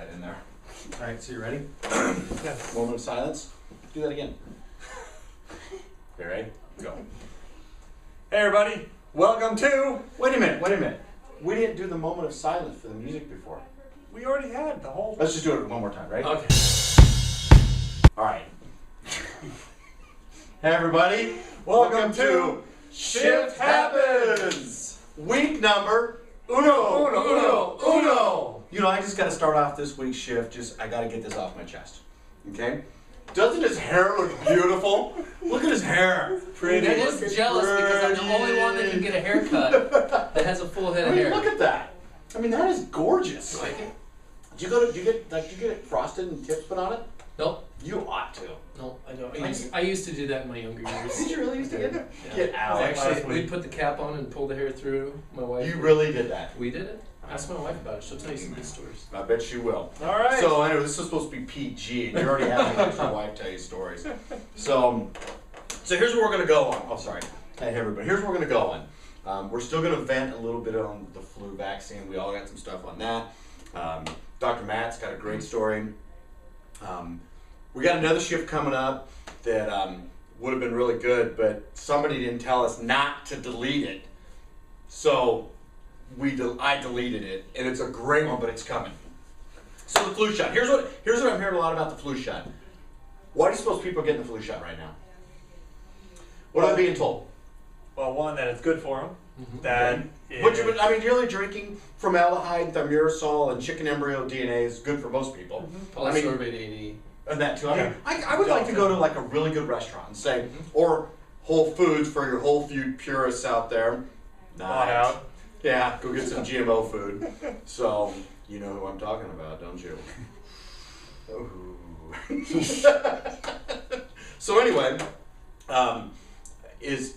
that in there. All right, so you ready? Yeah. Moment of silence. Do that again. You ready? Go. Hey everybody, welcome to... Wait a minute. We didn't do the moment of silence for the music before. We already had the whole... Let's just do it one more time, right? Okay. All right. Hey everybody, welcome to Shift Happens! Week number uno. You know, I just got to start off this week's shift. I got to get this off my chest. Okay? Doesn't his hair look beautiful? Look at his hair. Pretty. I'm just jealous because I'm the only one that can get a haircut that has a full head of hair. Look at that. I mean, that is gorgeous. You like it? Do you get it frosted and tips put on it? Nope. You ought to. No, I don't. I used to do that in my younger years. Did you really used to get it? Yeah. Get out. Actually, we'd put the cap on and pull the hair through. My wife. You really did that? We did it. Ask my wife about it. She'll tell you some good stories. I bet she will. All right. So anyway, this is supposed to be PG, and you're already having your wife tell you stories. So here's where we're gonna go on. Oh, sorry. Hey everybody. Here's where we're gonna go on. We're still gonna vent a little bit on the flu vaccine. We all got some stuff on that. Dr. Matt's got a great story. We got another shift coming up that would have been really good, but somebody didn't tell us not to delete it. So I deleted it, and it's a great one, but it's coming. So the flu shot. Here's what I'm hearing a lot about the flu shot. Why do you suppose people are getting the flu shot right now? What are they being told? Well, one, that it's good for them. Mm-hmm. That But you're drinking formaldehyde, thimerosal, and chicken embryo DNA is good for most people. Polysorbate 80. And that too. Yeah. I would like to go to like a really good restaurant and say, or Whole Foods for your Whole Food purists out there. Bought out. Yeah, go get some GMO food. So, you know who I'm talking about, don't you? Ooh. So anyway, is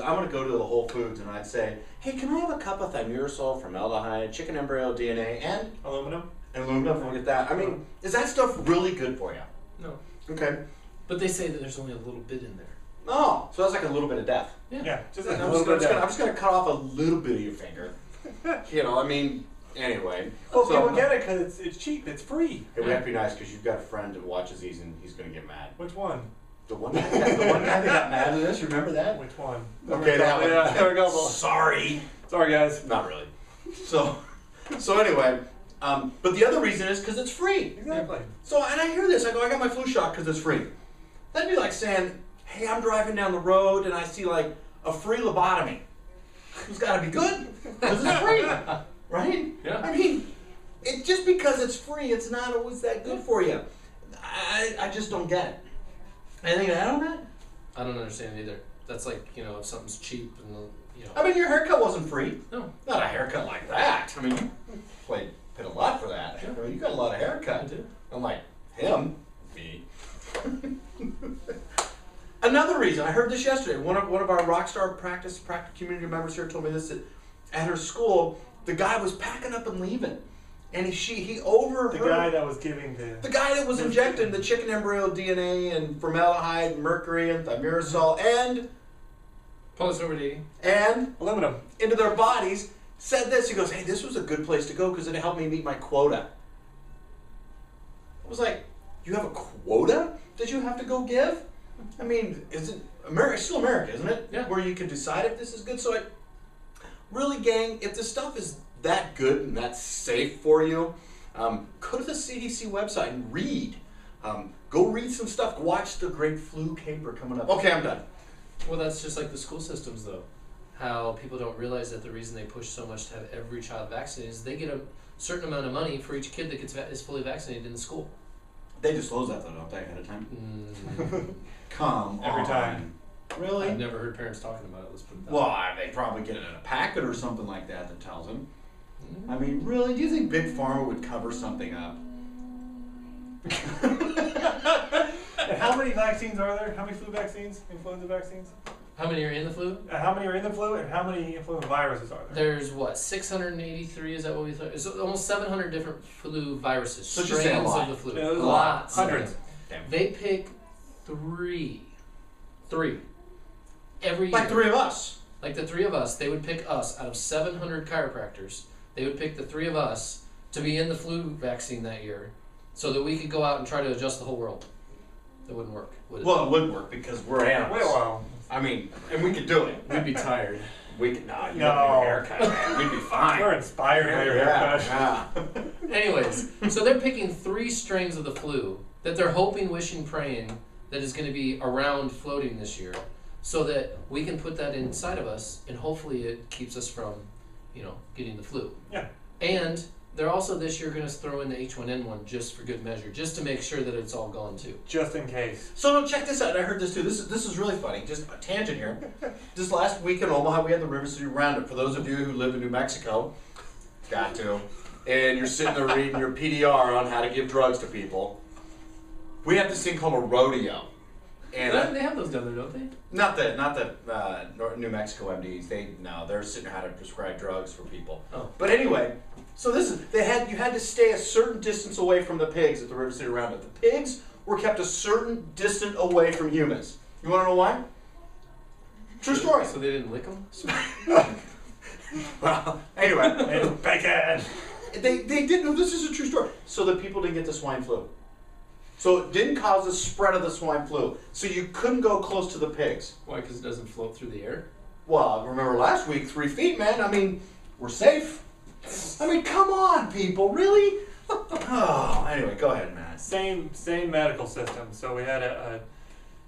I'm gonna go to the Whole Foods and I'd say, hey, can I have a cup of thimerosal, formaldehyde, chicken embryo DNA, and Aluminum. Look at that. I mean, is that stuff really good for you? No. Okay. But they say that there's only a little bit in there. Oh, so that's like a little bit of death. Yeah, just a I'm little bit. just gonna cut off a little bit of your finger. You know, I mean, anyway. Well, So- people get it because it's cheap. It's free. It would have to be nice because you've got a friend that watches these and he's gonna get mad. Which one? The one guy that got mad at us, remember that? Which one? Okay, that one. Yeah, there we go. Sorry. Sorry, guys. Not really. So anyway, but the other reason is because it's free. Exactly. So, and I hear this, I go, I got my flu shot because it's free. That'd be like saying, hey, I'm driving down the road and I see like a free lobotomy. It's gotta be good because it's free, right? Yeah. I mean, just because it's free, it's not always that good for you. I just don't get it. Anything to add on that? I don't understand either. That's like, if something's cheap and, I mean, your haircut wasn't free. No. Not a haircut like that. I mean, you paid a lot for that. Yeah. I mean, you got a lot of haircut. I do. Unlike him, me. Another reason, I heard this yesterday. One of our Rockstar practice community members here told me this, that at her school, the guy was packing up and leaving. And he overheard... The guy that was giving The guy that was injecting the chicken embryo DNA and formaldehyde, mercury, and thimerosal, and Polysorbate 80. and aluminum. into their bodies, said this. He goes, hey, this was a good place to go because it helped me meet my quota. I was like, you have a quota that you have to go give? I mean, it's still America, isn't it? Yeah. Where you can decide if this is good. So really, gang, if this stuff is that good and that's safe for you, go to the CDC website and read. Go read some stuff. Watch the great flu caper coming up. Okay, I'm done. Well, that's just like the school systems, though. How people don't realize that the reason they push so much to have every child vaccinated is they get a certain amount of money for each kid that is fully vaccinated in the school. They disclose that though, don't they, ahead of time? Come Every on. time. Really? I've never heard parents talking about it. Let's put it that Well, way. they probably get it in a packet or something like that that tells them. I mean, really? Do you think Big Pharma would cover something up? And how many vaccines are there? How many flu vaccines? Influenza vaccines? How many are in the flu? How many are in the flu, and how many influenza viruses are there? There's 683, is that what we thought? It's almost 700 different flu viruses, So just say a strains lot. of the flu. Yeah, there's a Lots. lot. Hundreds. They pick three. Every year. Like three of us. Like the three of us, they would pick us out of 700 chiropractors. They would pick the three of us to be in the flu vaccine that year, so that we could go out and try to adjust the whole world. That wouldn't work, would it? Well, it would work because we're animals. Well, I mean, and we could do it. We'd be tired. We could not. You No. have a haircut. Man. We'd be fine. we're inspired by your haircut. Yeah. Anyways, so they're picking 3 strains of the flu that they're hoping, wishing, praying that is going to be around floating this year, so that we can put that inside of us, and hopefully it keeps us from, getting the flu. Yeah. And they're also this year going to throw in the H1N1 just for good measure, just to make sure that it's all gone too. Just in case. So check this out. I heard this too. This is really funny. Just a tangent here. This last week in Omaha, we had the River City Roundup. For those of you who live in New Mexico, got to, and you're sitting there reading your PDR on how to give drugs to people. We have this thing called a rodeo, and They have those down there, don't they? not the New Mexico MDs. They're sitting how to prescribe drugs for people. Oh. But anyway, so you had to stay a certain distance away from the pigs at the River City Roundup. The pigs were kept a certain distance away from humans. You want to know why? True story. So they didn't lick them? Well, anyway, It's bacon. they didn't know this is a true story. So the people didn't get the swine flu. So it didn't cause the spread of the swine flu. So you couldn't go close to the pigs. Why? Because it doesn't float through the air? Well, remember last week, 3 feet, man. I mean, we're safe. I mean, come on, people, really? Oh, anyway, go ahead, Matt. Same medical system. So we had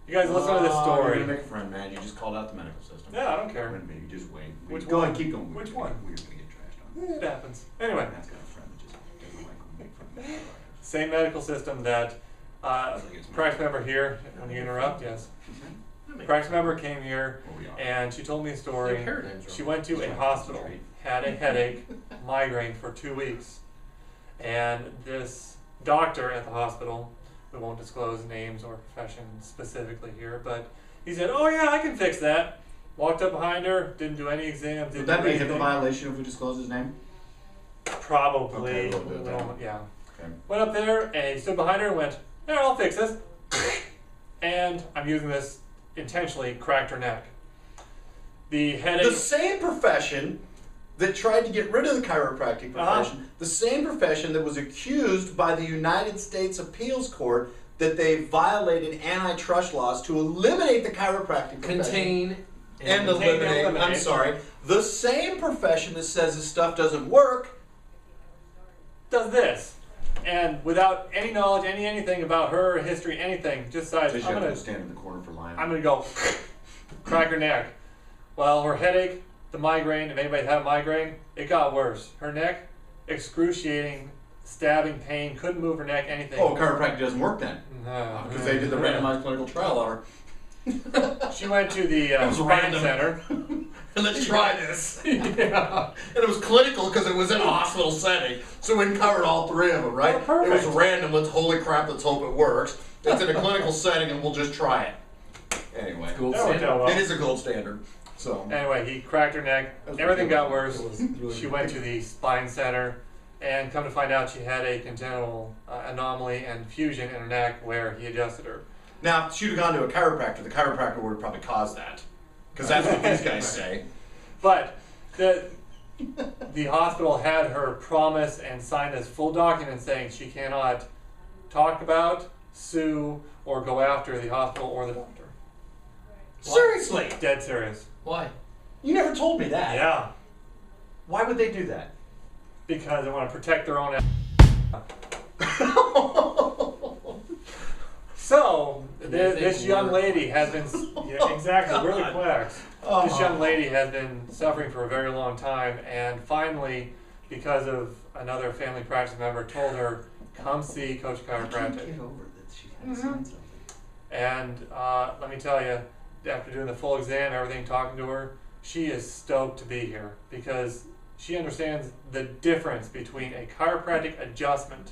you guys listen to this You're story. gonna make a friend, man. You just called out the medical system. Yeah, I don't care. You just wait. Which go one? ahead, keep going. Which one? We're gonna get trashed on. It happens. Anyway, Matt's got a friend that just doesn't like when we make fun of him. same medical system that practice member here, when you interrupt, yes. Practice member came here Where we are. and she told me a story. Their paradigm's wrong. She went to a hospital, had a headache, migraine for 2 weeks. And this doctor at the hospital, we won't disclose names or profession specifically here, but he said, "Oh yeah, I can fix that." Walked up behind her, didn't do any exams, Would didn't that do be a HIPAA anything. violation if we disclose his name? Probably. Okay, we'll do it then. Yeah. Okay. Went up there and he stood behind her and went, "There, I'll fix this." And I'm using this intentionally, cracked her neck. The headache. The same profession that tried to get rid of the chiropractic profession, the same profession that was accused by the United States Appeals Court that they violated antitrust laws to eliminate the chiropractic profession. Contain And Contain and eliminate, I'm eliminate. sorry, the same profession that says this stuff doesn't work. does this. And without any knowledge, anything about her history, anything, just decides, Just I'm you have gonna to stand in the corner for lying. go crack her neck. Well, her headache, the migraine, if anybody had a migraine, it got worse. Her neck, excruciating, stabbing pain, couldn't move her neck, anything. Oh, chiropractic doesn't work then. No. Because they did the randomized clinical trial on her. She went to the was spine random. center. And let's try this. Yeah. And it was clinical because it was in a hospital setting, so we covered all 3 of them, right? Oh, perfect. It was random. Holy crap! Let's hope it works. It's in a clinical setting, and we'll just try it. Anyway, Gold That worked standard. out well. it is a gold standard. So Anyway, he cracked her neck. That was Everything pretty got good. worse. It was really She went to the spine center, and come to find out, she had a congenital anomaly and fusion in her neck where he adjusted her. now, if she'd have gone to a chiropractor, the chiropractor would have probably caused that, because that's what these guys say. But the hospital had her promise and sign this full document saying she cannot talk about, sue, or go after the hospital or the doctor. Seriously, Dead serious. Why? you never told me that. Yeah, Why would they do that? because they want to protect their own. So this young lady has been exactly really complex. This young lady has been suffering for a very long time, and finally, because of another family practice member, told her, "Come see Coach Chiropractic." over that she had to sign something. And let me tell you, after doing the full exam, everything, talking to her, she is stoked to be here because she understands the difference between a chiropractic adjustment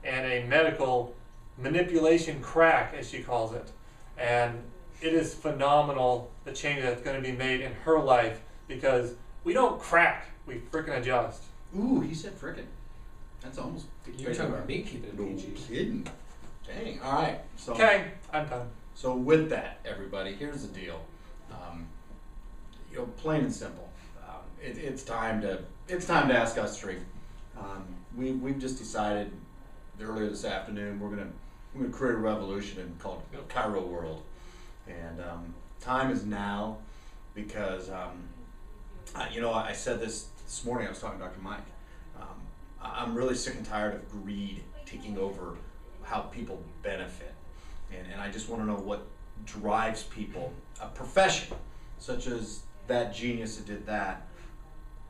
and a medical manipulation crack, as she calls it. And it is phenomenal, the change that's going to be made in her life, because we don't crack, we frickin' adjust. Ooh, he said frickin'. That's almost. You're talking about me keeping it No PG. kidding. Dang. All right. So. Okay, I'm done. So with that, everybody, here's the deal. Plain and simple. It's time to ask us 3. We've just decided earlier this afternoon we're gonna create a revolution and call it Chiro World, and time is now, because I said this morning. I was talking to Dr. Mike. I'm really sick and tired of greed taking over how people benefit, and I just want to know what drives people. A profession such as that genius that did that.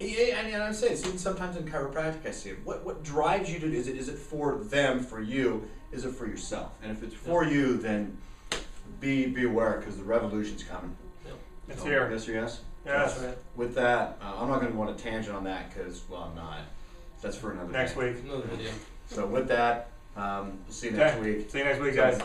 And I say it's even sometimes in chiropractic. I see it. What drives you to? Is it for them? For you? Is it for yourself? And if it's for you, then be aware, because the revolution's coming. It's here. Yes or yes? Yes. So, with that, I'm not going to want a tangent on that, because, well, I'm not. That's for another Next day. week. Another video. So with that, we'll see you next week. See you next week, guys.